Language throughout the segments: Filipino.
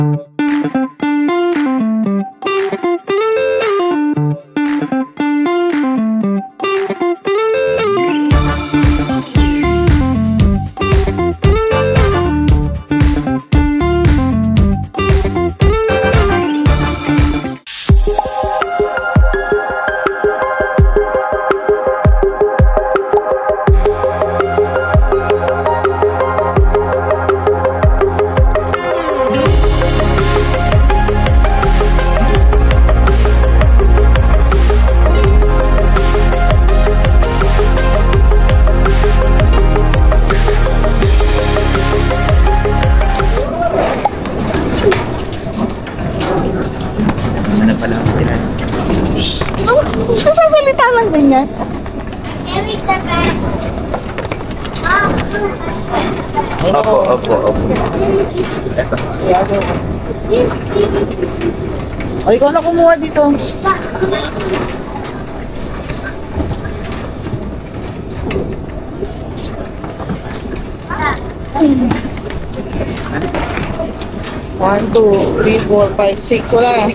Ano pala ang tirahan? Nasasalita lang ganyan. Opo. Eto. O, ikaw na kumuha dito. One, two, three, four, five, six. Wala na.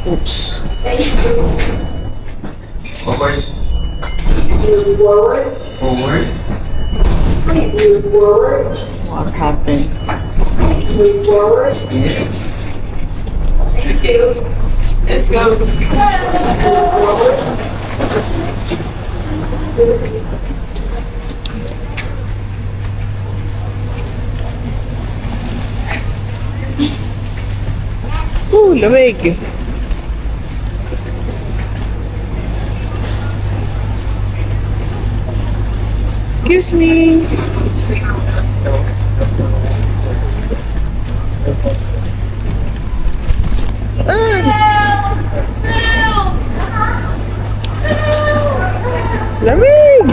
Oops. Forward. What happened? Yeah. Let's go. Lamig. Excuse me. Lamig.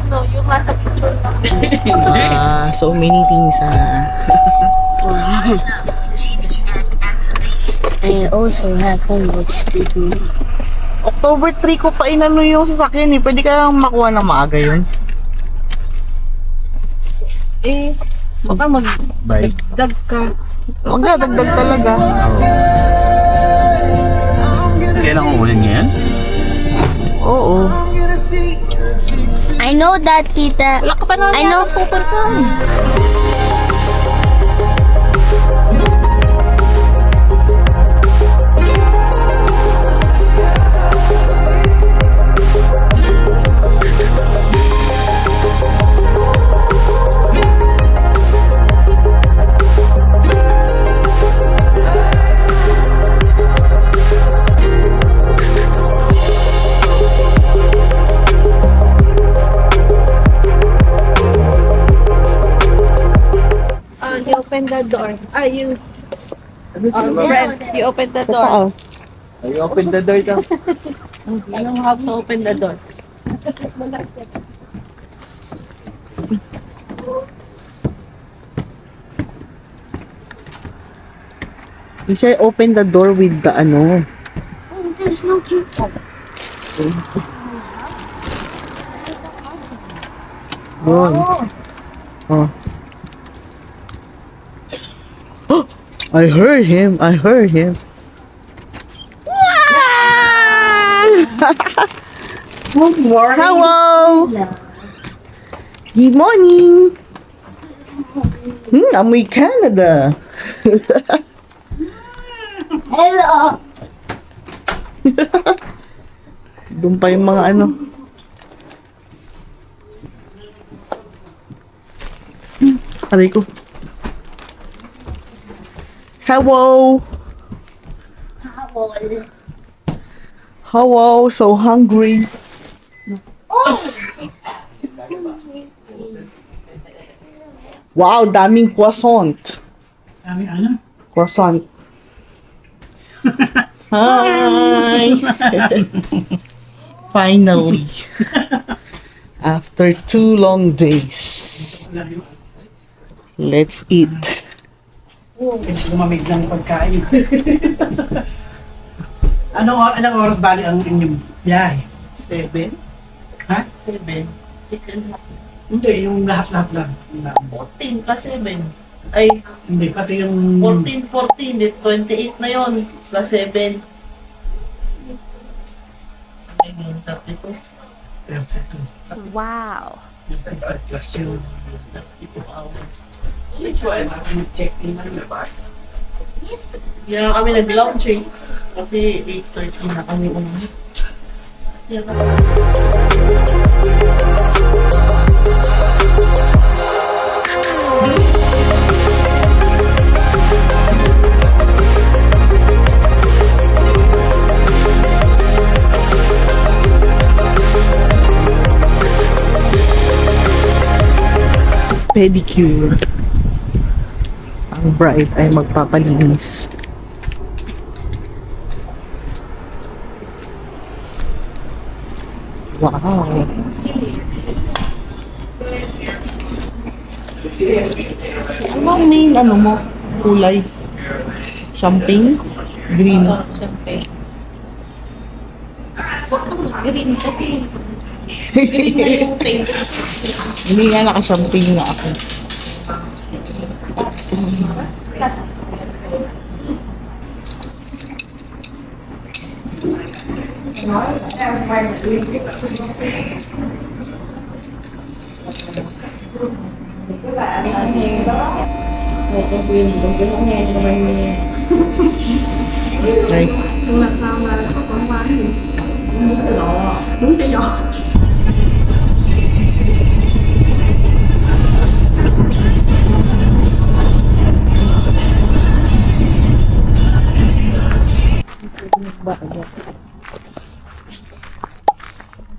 Yung nasa picture lang. So many things. I also have homeworks to do. October 3 ko pa inano yung sasakyan eh. Pwede kayang makuha ng maaga yun. Eh, baka Bye. magdagdag ka. Magdadagdag talaga. Kailan ko ulit ngayon? Oo. I know that, tita. Wala ka pa na I know pupuntahan. You open the door. You friend, you open the Sa door. taas. I open the door daw. You know how to open the door. He said open the door with the ano. Oh, there's no key. Yun. Oh. I heard him. Good morning. Hello. Good morning. Amoy Canada. Hello. Doon pa yung mga ano. Aray ko. Hello. Hello, so hungry. Wow, daming croissant. Dami ano? Croissant. Hi! Finally. After 2 long days. Let's eat. It's lumamig lang pagkain. Anong oras bali ang inyong biyahe? 7? Ha? 7? 6 and a half. Hindi, yung lahat-lahat lang. Yung lahat. 14 plus 7. Ay, Hindi, pati yung... 14, 28 na yon plus 7. Ay, yung 32. Wow. Yung plus yung... 32 hours. Check-in lang, diba? Hindi na kami nag-lounge eh. Kasi 8:30 na kami umalis. Hindi na kami. Pedicure. Ang bride ay magpapalinis. Wow. Ano ang main mo? Kulay? Champagne? Green? Champagne. Huwag kang green kasi green na yung favorite. Hindi nga naka-champagne nga ako. Right.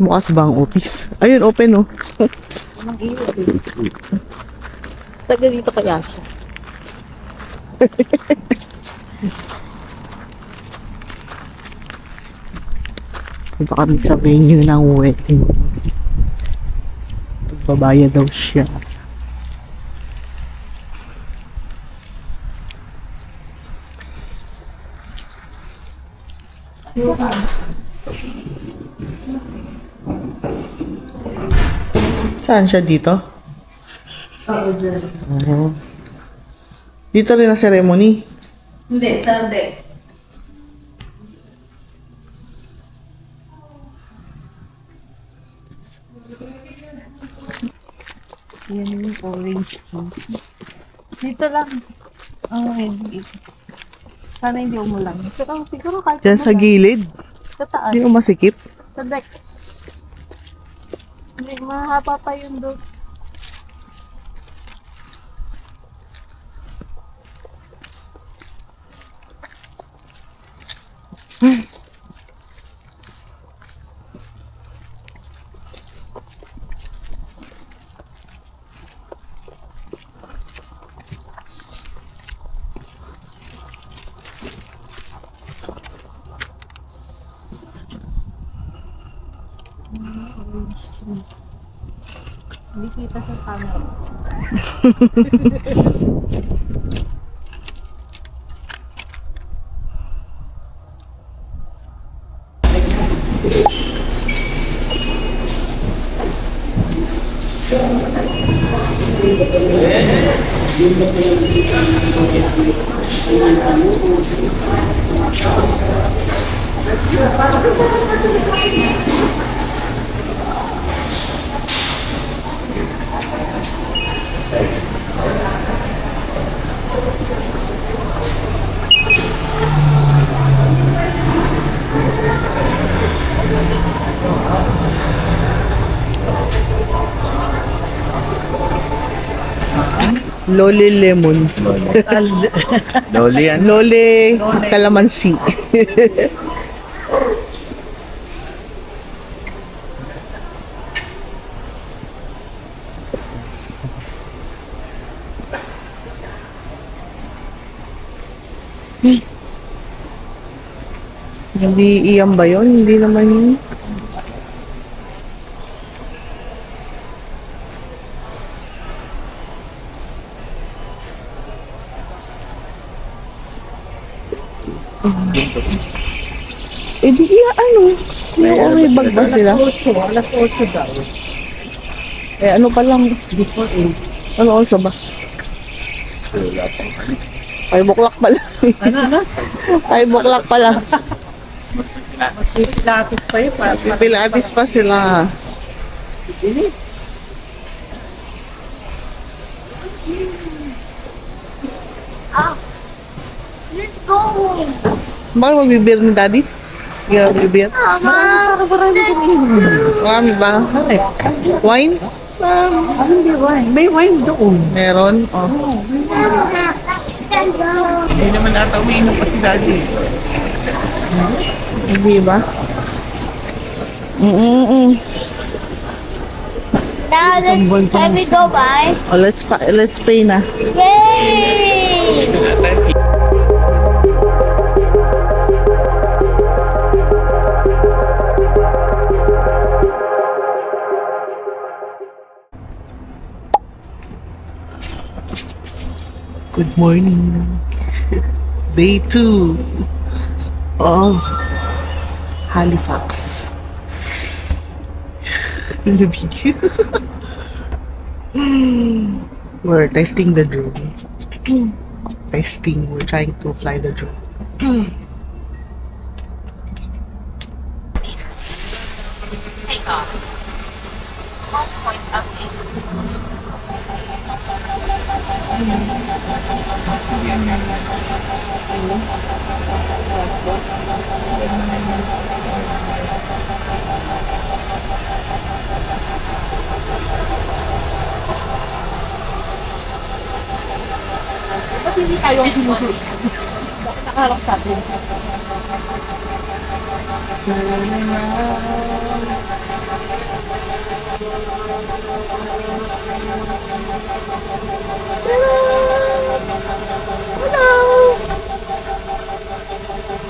Bukas ba ang office? Ayun, open oh. Taga dito kaya siya. Punta kami sa venue ng wedding. Babayad daw siya. Saan siya dito? Oo. Dito rin ang ceremony. Hindi, Sunday. Yan yung orange juice. Dito lang. Hindi. Sana hindi umulan. Pero siguro kahit Diyan sa gilid. sa taas. Hindi mo masikip. Sa deck. Hindi, mahaba pa yung doon. Hindi kita sa camera. Lole lemon. Loli yan. Lole calamansi. Hindi iyan ba yun? Hindi naman yun. Eh di iya ano? May bag ba sila? Alas 8 daw. Eh ano pa lang? Before 8. Ano oras ba? Wala pang ano. 5 o'clock pa lang. Ano? 5 o'clock pa lang. Pilates pa yun. Pilates pa sila. Bilis. Let's go. Bakit magbibir ni daddy? Hindi ka magbibir? Marami ba? Wine? Hindi wine. May wine doon. Meron? Oh. Hindi naman ata umiinom pa si daddy. Hindi ba? Now can we go by? Oh, let's pay na. Yay! Good morning. Day 2 of Halifax. Lamig. We're testing the drone. Testing. We're trying to fly the drone. Take off. 1 point update. Yan yan. Ba't hindi tayo ang sinusunod? Bakit nakaharap sa atin? Hello!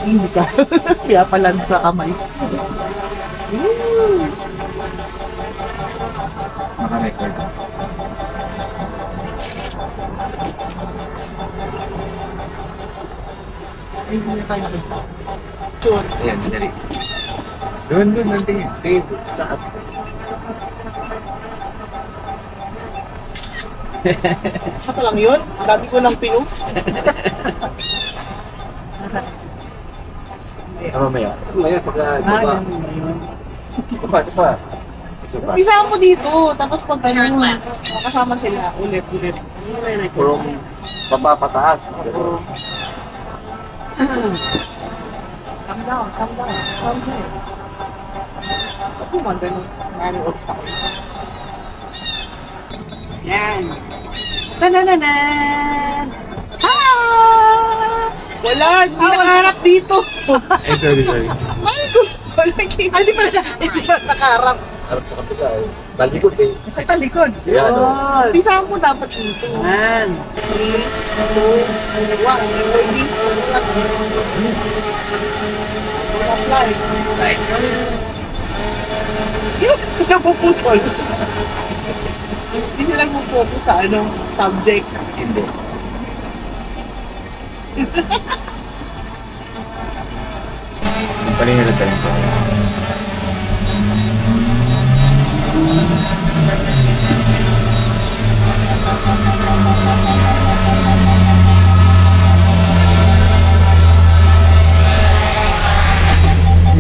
Hindi ka. Kaya pala sa kamay. Naka-record. Ay, hindi tayo nakita. Sure. Ayan, dali. Doon, tingin. Tingin, taas. Isa pa lang yun? Dami ko ng pinus. Mamaya. Mamaya, pagka, diba? Diba? Isa mo dito, tapos pag ganun, makasama sila ulit. From baba pataas. Calm down. Ako man, ganun. Maraming obstacle. Yan. Tanananan! Wala, hindi nakaharap dito. Eh, sorry. Ay, hindi pala nakaharap. Harap sa kapila eh. Talikod eh. Talikod. Yan, o. Isa mo dapat dito. Yan. 3, 2, 1. Ready? Apply. Yung napuputol. Hindi nila mag-focus sa subject. Hindi. Palingan tayo.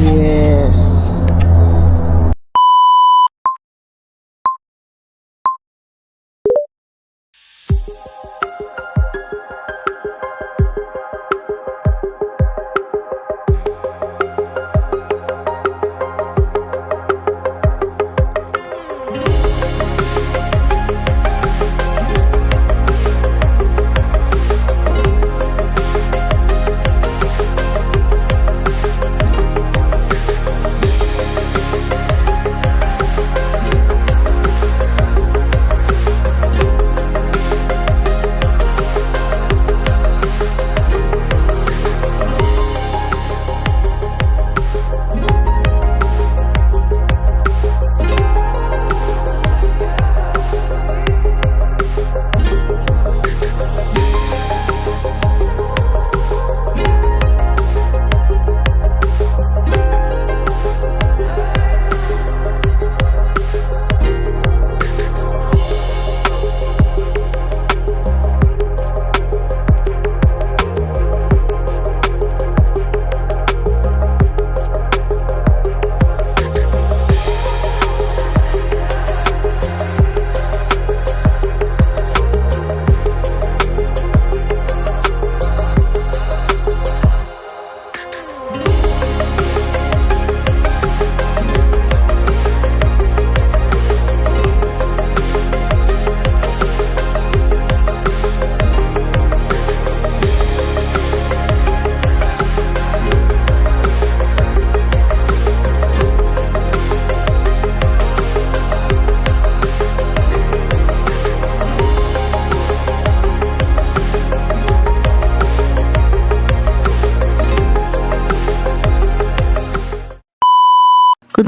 Yes.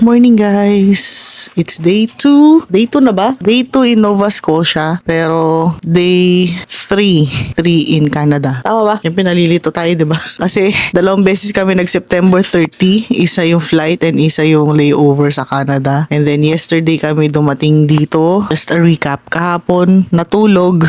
Good morning guys! It's day 2. Day 2 na ba? Day 2 in Nova Scotia. Pero day 3 in Canada. Tama ba? Yung pinalilito tayo, diba? Kasi dalawang beses kami nag-September 30. Isa yung flight and isa yung layover sa Canada. And then yesterday kami dumating dito. Just a recap. Kahapon, natulog.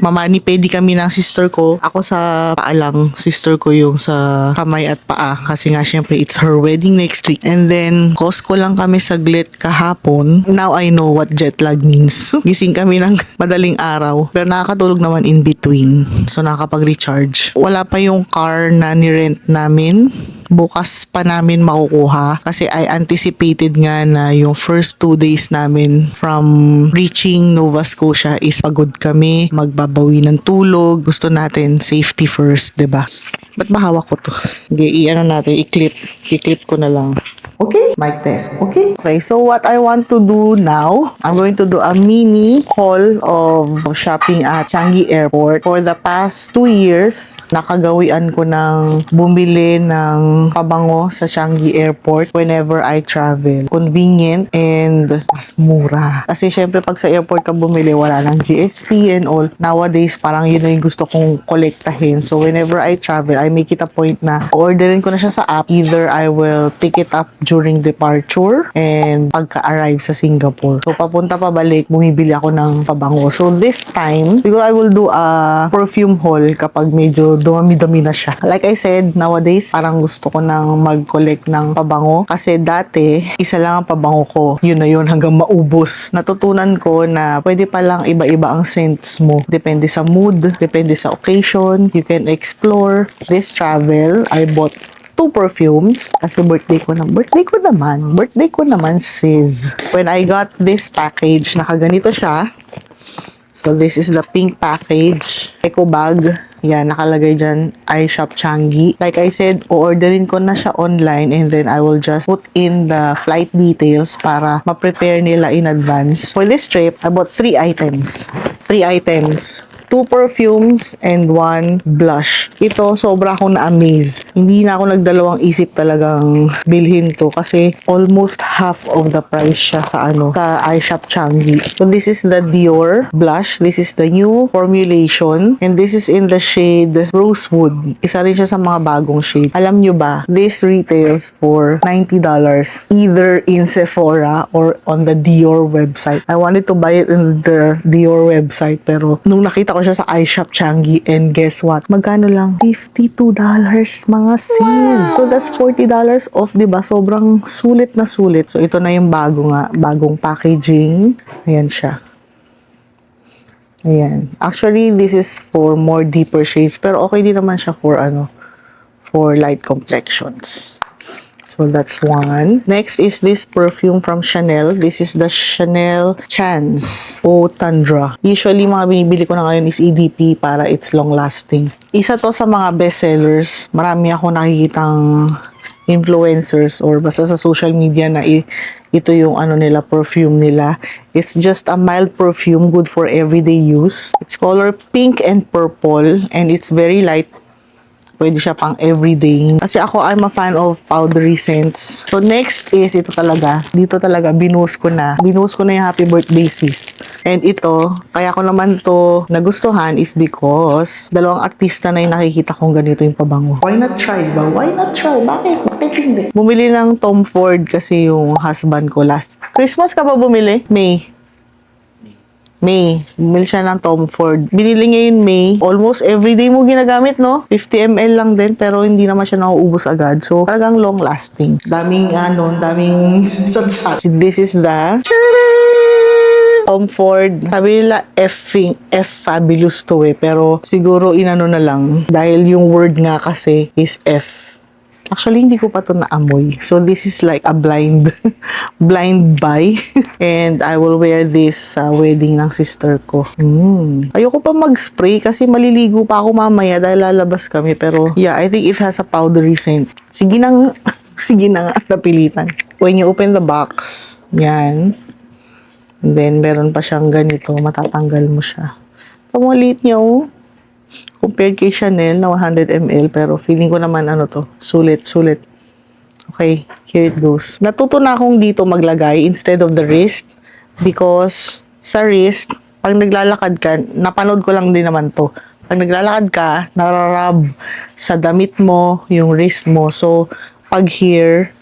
Mamani-pedi kami ng sister ko. Ako sa paa lang. Sister ko yung sa kamay at paa. Kasi nga syempre it's her wedding next week. And then Costco lang kami saglit kahapon. Now I know what jet lag means. Gising kami ng madaling araw. Pero nakakatulog naman in between. So nakakapag-recharge. Wala pa yung car na ni-rent namin. Bukas pa namin makukuha. Kasi I anticipated nga na yung first 2 days namin from reaching Nova Scotia is pagod kami. Magbabawi ng tulog. Gusto natin safety first, 'di ba? Ba't ba hawak ko to? Ano natin, i-clip ko na lang. Okay, mic test. Okay, so what I want to do now, I'm going to do a mini haul of shopping at Changi Airport. For the past 2 years, nakagawian ko ng bumili ng pabango sa Changi Airport whenever I travel. Convenient and mas mura. Kasi syempre pag sa airport ka bumili, wala ng GST and all. Nowadays, parang yun na yung gusto kong kolektahin. So whenever I travel, I make it a point na orderin ko na siya sa app. Either I will pick it up during departure and pagka-arrive sa Singapore. So, papunta pabalik, bumibili ako ng pabango. So, this time, siguro I will do a perfume haul kapag medyo dumami-dami na siya. Like I said, nowadays, parang gusto ko nang mag-collect ng pabango. Kasi dati, isa lang ang pabango ko. Yun na yun hanggang maubos. Natutunan ko na pwede palang iba-iba ang scents mo. Depende sa mood, depende sa occasion. You can explore. This travel, I bought 2 perfumes kasi birthday ko naman sis. When I got this package, nakaganito siya. So this is the pink package, eco bag. Yan, nakalagay dyan, iShop Changi. Like I said, orderin ko na siya online and then I will just put in the flight details para ma-prepare nila in advance. For this trip, I bought 3 items. 2 perfumes and 1 blush. Ito, sobra akong na-amaze. Hindi na ako nagdalawang isip talagang bilhin to kasi almost half of the price siya sa iShop Changi. So this is the Dior blush. This is the new formulation and this is in the shade Rosewood. Isa rin siya sa mga bagong shade. Alam nyo ba, this retails for $90 either in Sephora or on the Dior website. I wanted to buy it in the Dior website pero nung nakita ko siya sa iShop Changi and guess what? Magkano lang? $52 mga sis. Wow. So that's $40 off, 'di ba? Sobrang sulit na sulit. So ito na yung bagong packaging. Ayan siya. Ayan. Actually, this is for more deeper shades pero okay din naman siya for light complexions. So that's one. Next is this perfume from Chanel. This is the Chanel Chance Eau Tundra. Usually, mga binibili ko na ngayon is EDP para it's long lasting. Isa to sa mga best sellers. Marami ako nakikitang influencers or basta sa social media na ito yung nila, perfume nila. It's just a mild perfume, good for everyday use. It's color pink and purple and it's very light. Pwede siya pang everyday. Kasi ako, I'm a fan of powdery scents. So, next is ito talaga. Dito talaga, binuhos ko na. Binuhos ko na yung happy birthday sis. And ito, kaya ko naman to nagustuhan is because dalawang artista na yung nakikita kong ganito yung pabango. Why not try, ba? Why not try? Bakit? Bakit hindi? Bumili ng Tom Ford kasi yung husband ko last Christmas ka ba bumili? May. Bumili siya ng Tom Ford. Binili niya yun May. Almost everyday mo ginagamit, no? 50 ml lang din, pero hindi naman siya nauubos agad. So, talagang long lasting. Daming satsat. This is the Tom Ford. Sabi nila F fabulous to pero siguro inano na lang. Dahil yung word nga kasi is F. Actually, hindi ko pa to naamoy. So, this is like a blind buy. And I will wear this sa wedding ng sister ko. Ayoko pa mag-spray kasi maliligo pa ako mamaya dahil lalabas kami. Pero, yeah, I think it has a powdery scent. Sige na nga, napilitan. When you open the box, yan. And then, meron pa siyang ganito. Matatanggal mo siya. Pamaliit niya, oh. Compared kay Chanel na 100 ml, pero feeling ko naman sulit. Okay, here it goes. Natuto na akong dito maglagay instead of the wrist because sa wrist, pag naglalakad ka, napanood ko lang din naman to. Pag naglalakad ka, nararab sa damit mo, yung wrist mo. So, pag here,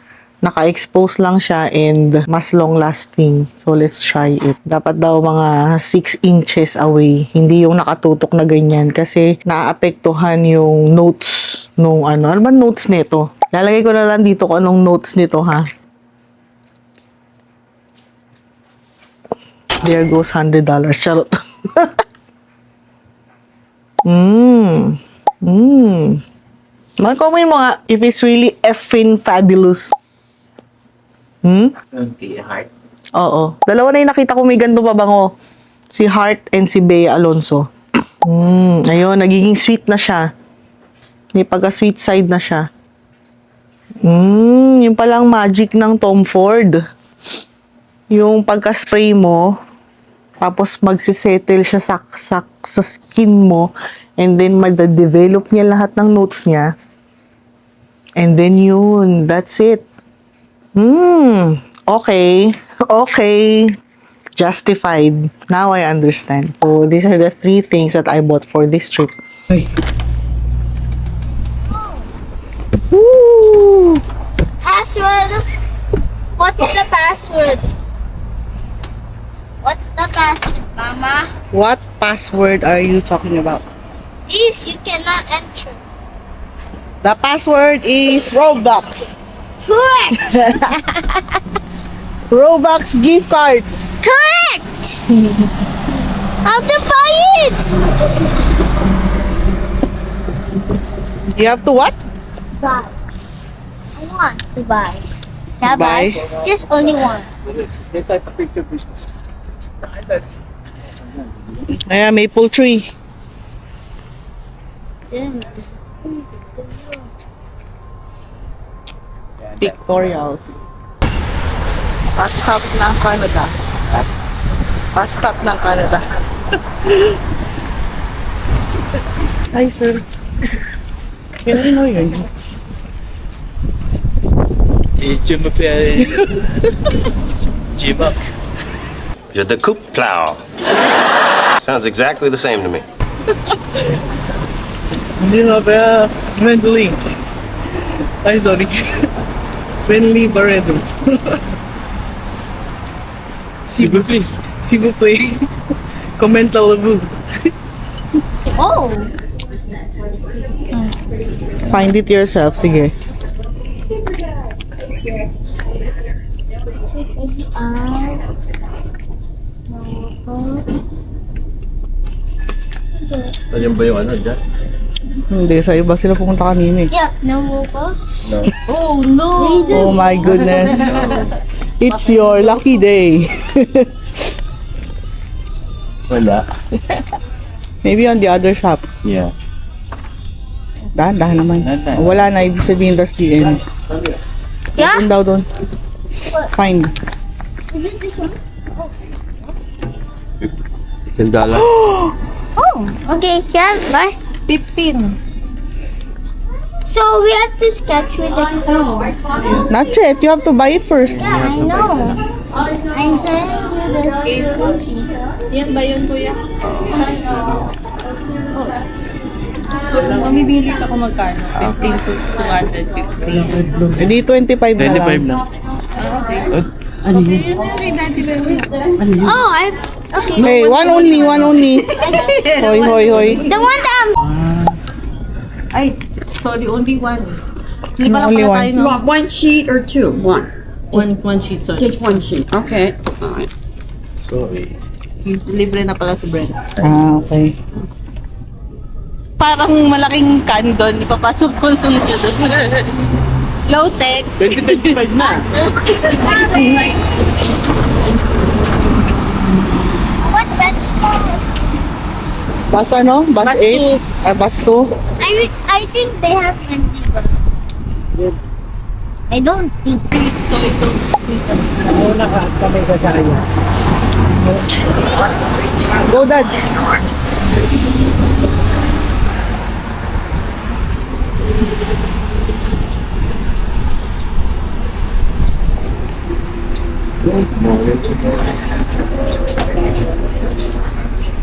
naka-expose lang siya and mas long-lasting. So, let's try it. Dapat daw mga 6 inches away. Hindi yung nakatutok na ganyan kasi naapektuhan yung notes nung ano. Ano ba notes nito? Lalagay ko na lang dito kung anong notes nito, ha? There goes $100. Charot. Mag-comment mo nga if it's really effing fabulous. Heart. Oo. Dalawa na yung nakita ko may ganito pa bango. Si Hart and si Bea Alonso. Ayun, nagiging sweet na siya. May pagka-sweet side na siya. Yung palang magic ng Tom Ford. Yung pagka-spray mo, tapos magsisettle siya sa skin mo, and then madadevelop niya lahat ng notes niya. And then yun, that's it. Okay. Okay. Justified. Now I understand. So, these are the 3 things that I bought for this trip. Woo! Password. What's the password? What's the password, Mama? What password are you talking about? This you cannot enter. The password is Robux. Correct. Robux gift card. Correct. How to buy it? You have to what? Buy. I want to buy. Yeah, Buy? Just only one. Ayan, maple tree. Pictorials. Bus stop ng Canada. Bus stop ng Canada. Hi, sir. Can I know yun? Jim up. Jim up. Je découpe plow. Sounds exactly the same to me. Jim up, friendly. Ay, sorry. Friendly Barredo. S'il vous plaît. S'il vous plaît. Comment-vous? Oh. Find it yourself, sige. Ayan ba yung ano dyan? Hindi, sa iba sila pumunta kanina eh. Yeah. No box. Oh, no! Oh my goodness. It's your lucky day. Wala. Maybe on the other shop. Yeah. Dahan naman. Dahan. Wala na, ibig sabihin that's the end. Yeah. Doon daw doon. Find. Is it this one? $10. Oh. Okay. Yeah. Bye. 15. So we have to sketch with the cone. Not yet. You have to buy it first. Yeah, I know. I'm telling you the something. Yan ba yun, kuya? Mamibili ka kung magkano. 15 to 250. Hindi 25 na lang. 25 lang. Oh, I'm okay. Hey, one only. Hoy, hoy, hoy. The one that I'm. Ay, sorry, only one. Only one. You want one sheet or two? One. One sheet, sorry. Just one sheet. Okay. All right. Sorry. Libre na pala si Brent. Ah, okay. Parang malaking can doon, ipapasok ko lang siya doon. Low tech. 2025 na. What bed? Bus ano? Bus Bus 8? Ah, bus 2? I think they have empty bed. I don't think. Go, Dad.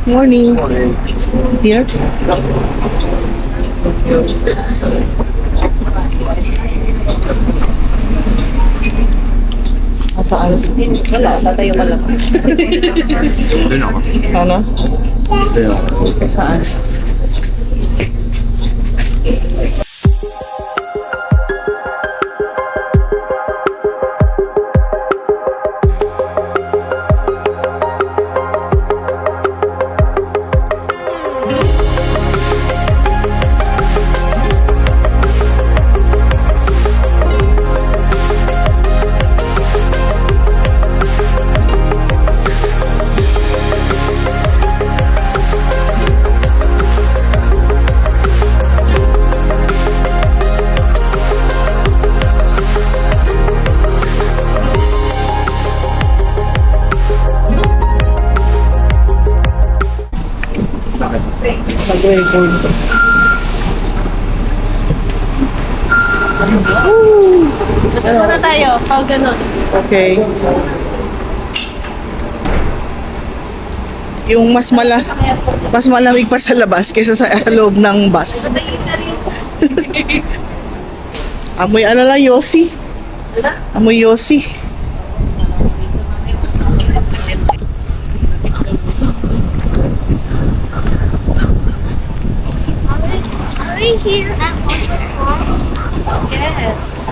Morning. Here? Saan? Wala, tatayo ka lang. Doon ako. Ano? Saan? Nag-record. Ito muna tayo, pag ganun. Okay. Yung mas malamig pa sa labas kaysa sa loob ng bus. Amoy ano lang, Yossi. Amoy Yossi. Are we here at waterfall? Yes.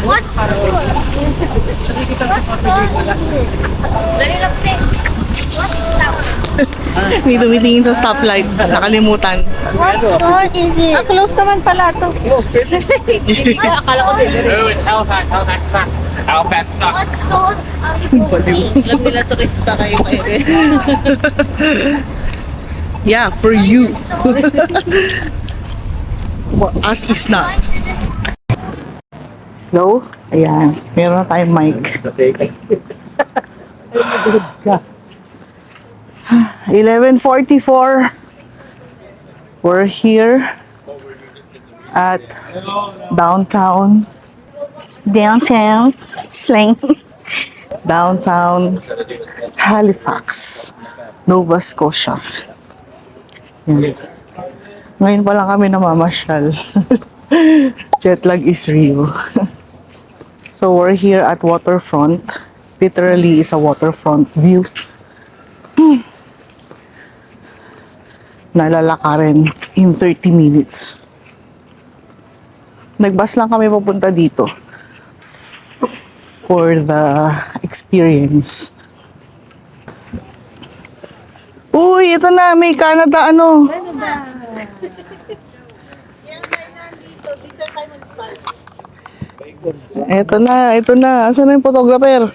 What school? What school? Dali lang, te. What stop? May tumitingin sa stoplight. Nakalimutan. What store is it? Close naman pala to. Akala ko din. Oh, it's Halifax. Halifax sucks. Halifax sucks. What store are you going? Alam nila turista kayo kayo. Yeah, for you. For us is not. Hello? Ayan. Meron na tayong mic. 11:44. We're here at downtown slang downtown Halifax, Nova Scotia. Yan. Ngayon pa lang kami namamasyal. Jet lag is real. So we're here at waterfront. Literally is a waterfront view. Nalalakarin in 30 minutes. Nagbus lang kami papunta dito for the experience. Uy, ito na, may Canada ano. Ito na. Asan na yung photographer?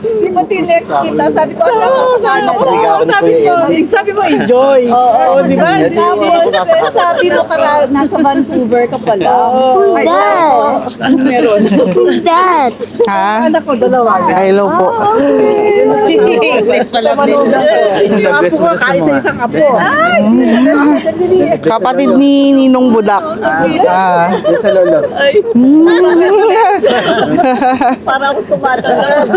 Di ba tinext kita? Sabi ko, sabi mo, enjoy. Oo, di ba? Tapos, sabi mo, nasa Vancouver ka pala. Who's that? Meron. Who's that? Ha? Anak ko, dalawa. Hello po. Flex pala. Yung apo ko, kain sa isang apo. Kapatid ni Ninong Budak. Sa lolo. Para ako tumatalab.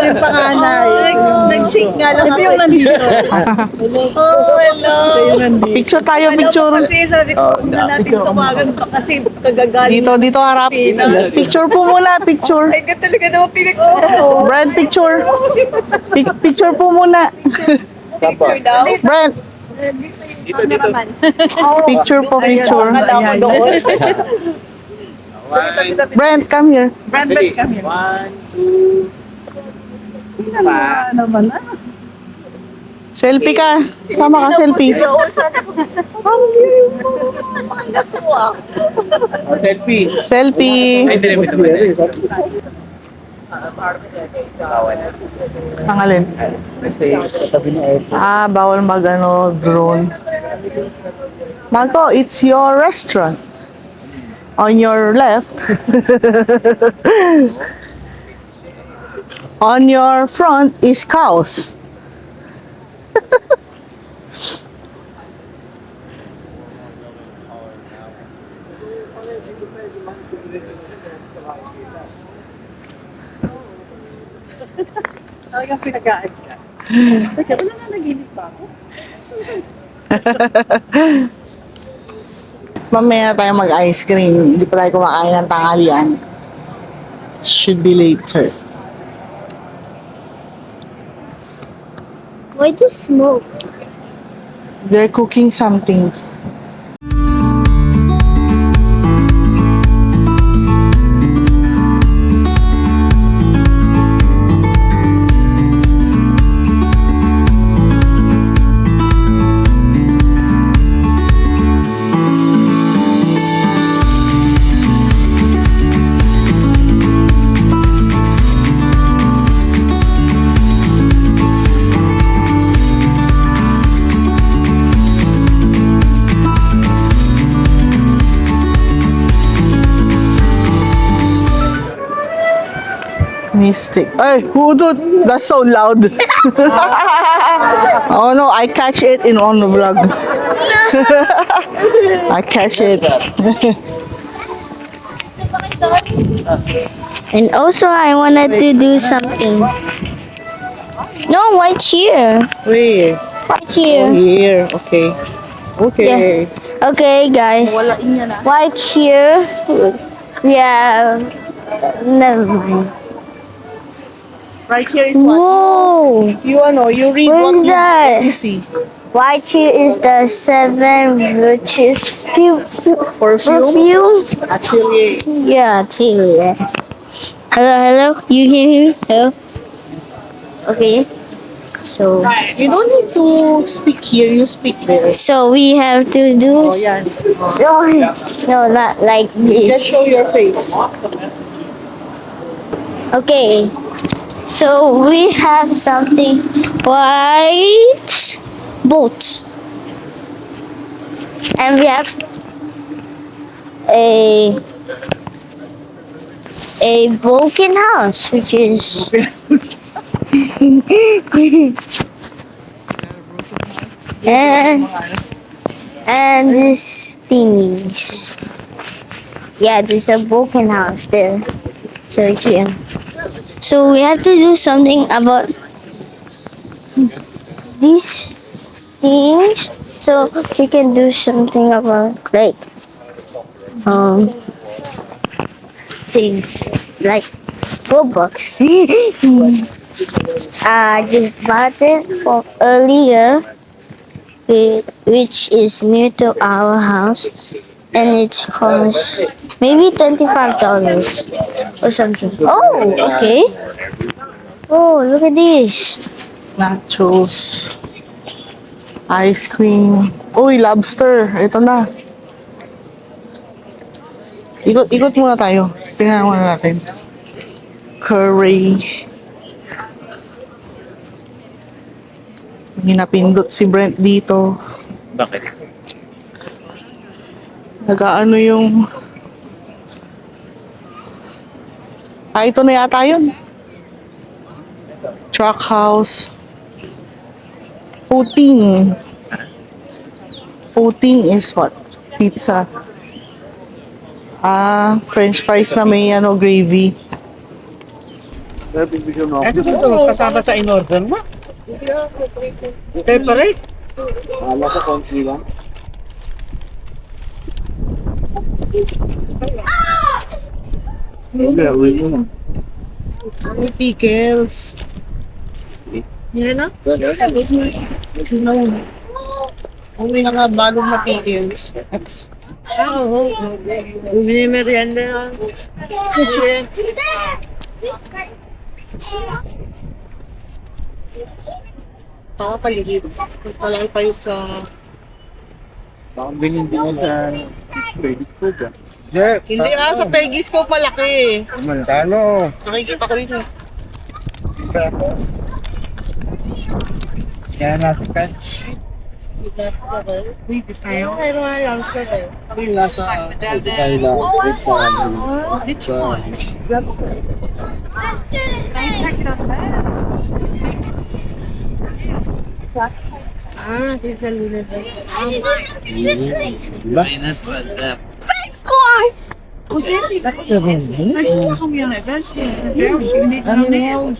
Yung panganay. Nag-shake nga lang. Ito yung nandito. Oh, hello. Picture tayo, picture. Kasi sabi ko, una natin tumagan pa kasi kagagaling. Dito harap. Picture po muna, picture. Ay, ka talaga naman pinag Brent, picture. Picture po muna. picture daw. Brent, Cameraman. picture po, picture. Akala ko doon. Brent, come here. Brand kami. 1, 2, Naman ah. Selfie ka. Sama ka, selfie. selfie. Selfie. Ay, hindi ito. Pangalin. Kasi katabi na Bawal drone. Marco, it's your restaurant. On your left. On your front is cows. Talagang pinag-aayos siya. Teka, wala na naginip pa ako. Mamaya na tayo mag-ice cream. Hindi pa tayo kumakain ng tanghalian. Should be later. Why do you smoke? They're cooking something. Mystic. Hey, who did? That's so loud. Oh no, I catch it on the vlog. I catch it. And also, I wanted to do something. No, right here. Wait. Right here. Here. Okay. Okay. Okay, guys. Right here. Yeah. Never mind. Right here is what? Whoa. You read What what is that? you see. Right here is the 7 virtues perfume. Atelier. Yeah, Taylor. Hello. You can hear me? Hello. Okay. So You don't need to speak here. You speak there. we have to do. Oh, yan. So no, not like Just show this. your face. Okay. So we have something white boat, and we have a broken house, which is and this thingies. Yeah, there's a broken house there. So here. So we have to do something about these things. So we can do something about like things like Robux. I just bought it from earlier, which is near to our house, and it costs maybe $25 or something. Oh, okay. Oh, look at this. Nachos. Ice cream. Uy, lobster. Ito na. Ikot muna tayo. Tingnan muna natin. Curry. May napindot si Brent dito. Bakit? Nag-ano yung... ito na yata yun. Truck house. Puting. Puting is what? Pizza. French fries na may gravy. Ano ba ito? Kasama sa in-order mo? Separate? Wala ko konti lang. May pickles. Yan na? May nakabalong na pickles. Oo. Bumili merienda yan. Baka paligid. Mas malaki pa yun sa... Baka binindi mo sa credit card ah. Hindi sa Peggy's ko malaki. Magkano? Nakikita ko yun. Kaya natin catch. Yung nasa Kayla.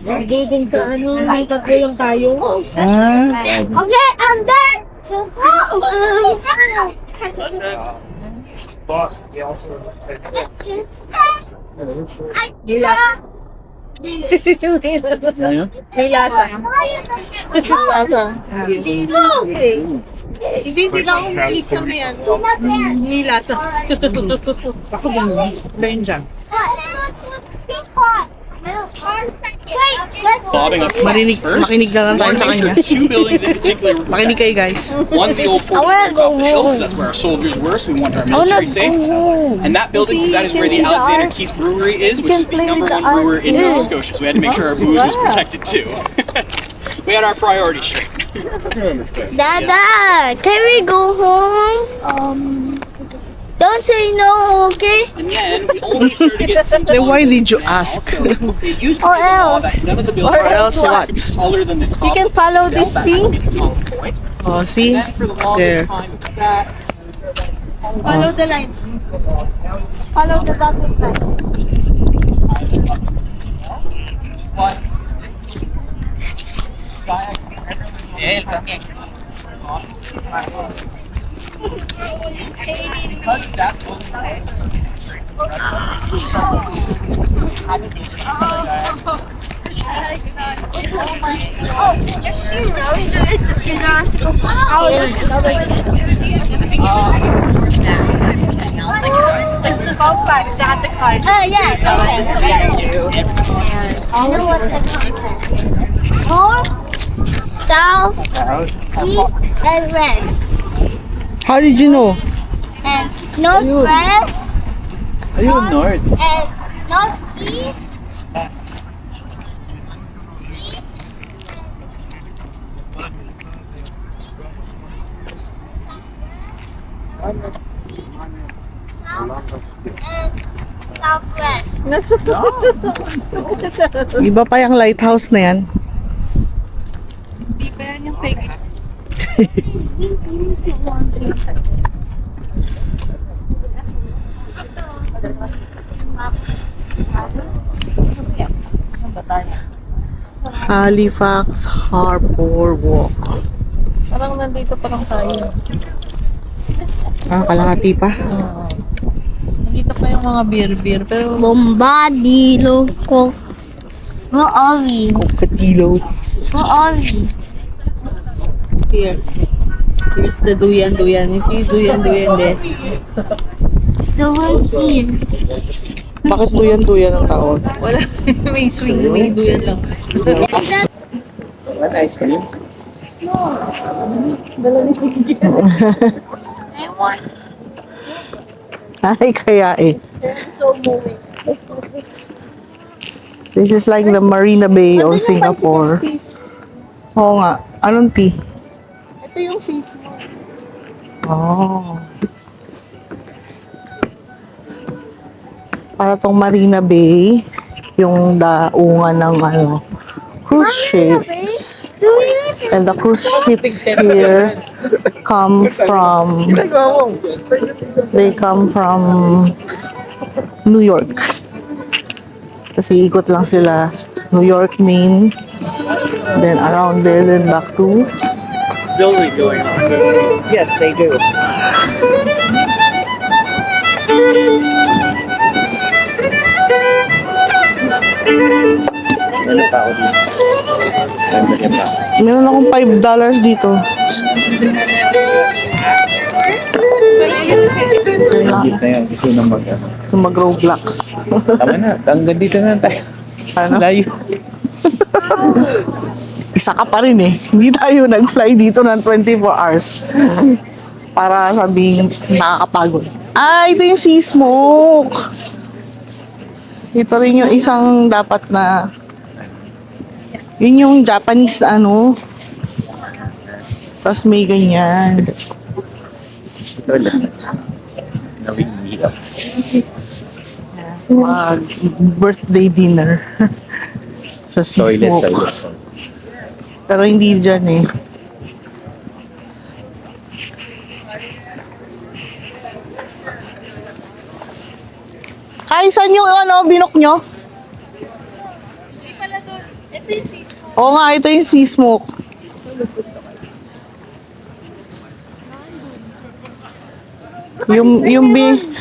Magiging sa ano, may tatlo lang tayo. Okay, I'm done. May lasa. Lasa. Hindi lang ako mahilig sa may ano. May lasa. Ako ba mo? Dahil dyan. Bobbing up Makinig na lang tayo sa kanya. Two buildings in particular. Makinig kayo guys. One's the old Fort Worth top of the hill, because that's where our soldiers were, so we wanted our military safe. And that building, because that is where the Alexander Keith's Brewery is, which is the #1 brewer in Nova Scotia. So we had to make sure our booze was protected too. We had our priorities straight. Dada, can we go home? Don't say no, okay? And then we only started to get some Then why did you ask? It used to Or be the law that else. none of the buildings Or else what? had to be taller than the top. You can of the follow citadel. this That thing. would be the tallest point. Oh, see? Then for the longest There. time, that Follow the line. Follow the dotted line. Oh, your shoe. You don't have to go. Yeah. I know what's north, south, east, and west. How did you know? And northwest Ayun, North. and northeast. And southwest. Iba pa yung lighthouse na yan. Hindi pa yan yung Peggy's. Halifax Harbor Walk. Parang nandito pa lang tayo. Kalahati pa. Nandito pa yung mga beer. Pero Bombadilo ko. Where are we? Kokatilo. Where are we? Here. Here's the duyan. You see duyan there. So we're here. Bakit duyan-duyan ang tawag? Wala. May swing. May duyan lang. What ice cream? Ay, kaya eh. so moving. This is like the Marina Bay of Singapore. Oo nga. Anong tea? Ito yung sismo. Oh. Para tong Marina Bay, yung daungan ng cruise ships. And the cruise ships here come from New York. Kasi ikot lang sila New York, Maine, then around there, then back to Building going on. Yes, they do. Wala pa ako dito. Ganda pa. meron akong $5 dito. Legit na yan. Gusto nang So mag-Roblox. Tama na. Hanggang dito na tayo. Ano? Layo. Isa ka pa rin eh. Hindi tayo nag-fly dito ng 24 hours. Para sabihin nakakapagod. Ah, ito yung sea smoke. Ito rin yung isang dapat na yun yung Japanese na tapos may ganyan. Ito lang. Nawihihirap. Birthday dinner sa sea smoke. Toilet. Pero hindi dyan eh. Kaya saan yung binok nyo? Ito yung sismo. Oo nga, ito yung sea smoke.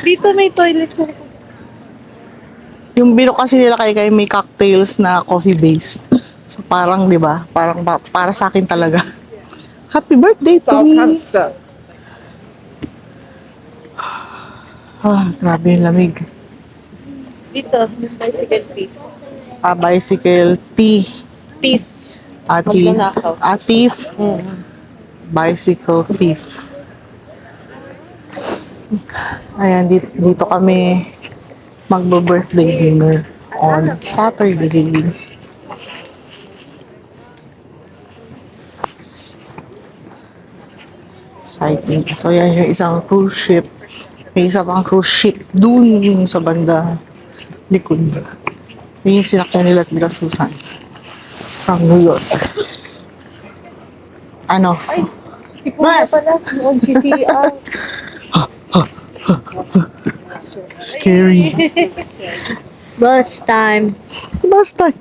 Dito may toilet po. Yung binok kasi nila kay may cocktails na coffee based. So parang 'di ba? Parang para sa akin talaga. Happy birthday to me. Ah, grabe yung lamig. Dito, yung bicycle fee. Bicycle tea. Teeth. Magnanakaw. Thief. Bicycle thief. Ayan, dito kami magbo-birthday dinner on Saturday. Exciting. So, yan yung isang cruise ship. May isa pang cruise ship dun sa banda likod. Yun yung sinakyan nila at Susan from New York. Ano? Si Kuya pala. Mag-CCR. Scary. Bus time. Basta.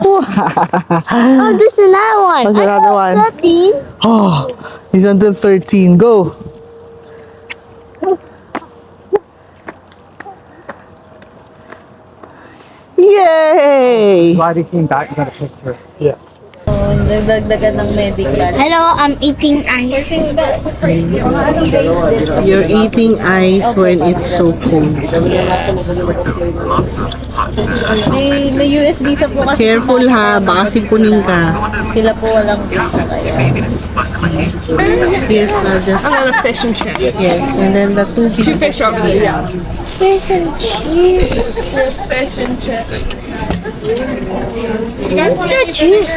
Oh, this is another one. What's another one? 13. Oh, he's under 13. Go. Yay! Glad he came back and got a picture. Yeah. Nagdagdagan ng medical. Hello, I'm eating ice. You're eating ice when it's so cold. May US visa po kasi. Careful ha, baka sipunin ka. Sila po walang visa kaya. Yes, just... I'm gonna fish and chips. Yes, and then the two Fish over there. Fish and chips. Fish and chips. What's the juice?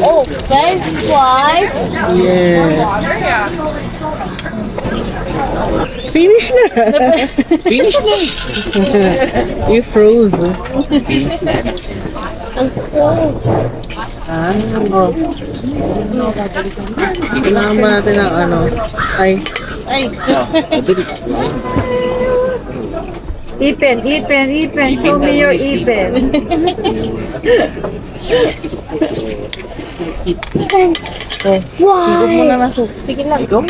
Oh, French fries. Yes. Finish na. Finish na. You froze. Kailangan ba natin ng ay, Ipin, show me your ipin. Why? Sige lang. oh.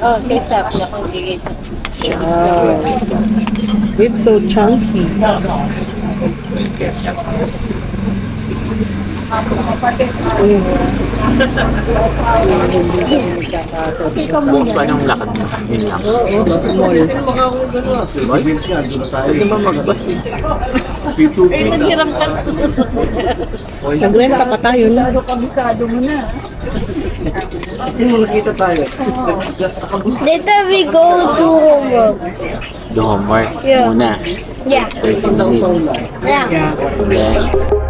Oh, ketchup. Yakong sige. It's so chunky. Bukas pa yung lakad mo. Yun lang. Pwede naman magbas eh. Eh, maghiram ka. Nagrenta pa tayo na. Nakita tayo. Later we go to homework. The homework Yeah. muna. Yeah. 30 minutes. Yeah. Then,